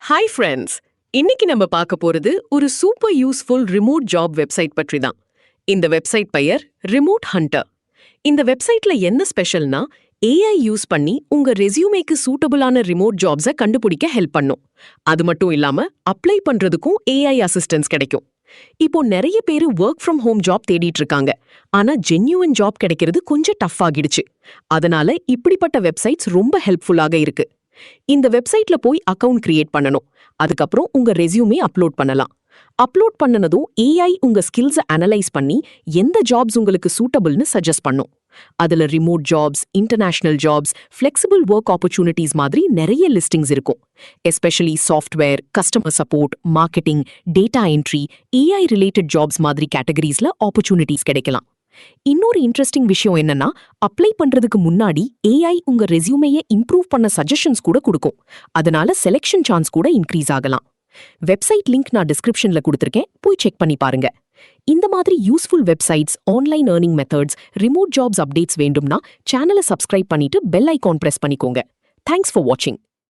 Hi friends, இன்னைக்கு நம்ம பார்க்க போறது ஒரு super useful remote job website பற்றி தான். இந்த வெப்சைட் பெயர் ரிமோட் ஹண்டர். இந்த வெப்சைட்ல என்ன ஸ்பெஷல்னா, ஏஐ யூஸ் பண்ணி உங்க ரெஸ்யூமேக்கு சூட்டபிளான ரிமோட் ஜாப்ஸை கண்டுபிடிக்க ஹெல்ப் பண்ணும். அது மட்டும் இல்லாம அப்ளை பண்றதுக்கும் ஏஐ அசிஸ்டன்ஸ் கிடைக்கும். இப்போ நிறைய பேரு ஒர்க் ஃப்ரம் ஹோம் ஜாப் தேடிட்டு இருக்காங்க. ஆனா ஜென்யூன் ஜாப் கிடைக்கிறது கொஞ்சம் டஃப் ஆகிடுச்சு. அதனால இப்படிப்பட்ட வெப்சைட்ஸ் ரொம்ப ஹெல்ப்ஃபுல்லாக இருக்கு. இந்த வெப்சைட்ல போய் அக்கவுண்ட் கிரியேட் பண்ணணும். அதுக்கப்புறம் உங்க ரெஸ்யூமே அப்லோட் பண்ணலாம். அப்லோட் பண்ணனதும் ஏஐ உங்க ஸ்கில்ஸை அனலைஸ் பண்ணி எந்த ஜாப்ஸ் உங்களுக்கு சூட்டபிள்னு சஜஸ்ட் பண்ணும். அதுல remote jobs, international jobs, flexible work opportunities மாதிரி நிறைய லிஸ்டிங்ஸ் இருக்கும். Especially software, customer support, marketing, data entry, AI related jobs மாதிரி கேட்டகரிஸ்ல ஆப்பர்ச்சுனிட்டிஸ் கிடைக்கலாம். இன்னொரு இன்ட்ரெஸ்டிங் விஷயம் என்னன்னா, அப்ளை பண்றதுக்கு முன்னாடி ஏஐ உங்க ரெஸ்யூமையை இம்ப்ரூவ் பண்ண சஜஷன்ஸ் கூட கொடுக்கும். அதனால செலெக்ஷன் சான்ஸ் கூட இன்க்ரீஸ் ஆகலாம். வெப்சைட் லிங்க் நான் டிஸ்கிரிப்ஷன்ல கொடுத்திருக்கேன், போய் செக் பண்ணி பாருங்க. இந்த மாதிரி useful websites, online earning methods, remote jobs updates வேண்டும்னா சேனலை சப்ஸ்கிரைப் பண்ணிட்டு பெல் ஐகான் பிரஸ் பண்ணிக்கோங்க. தேங்க்ஸ் ஃபார் வாட்சிங்.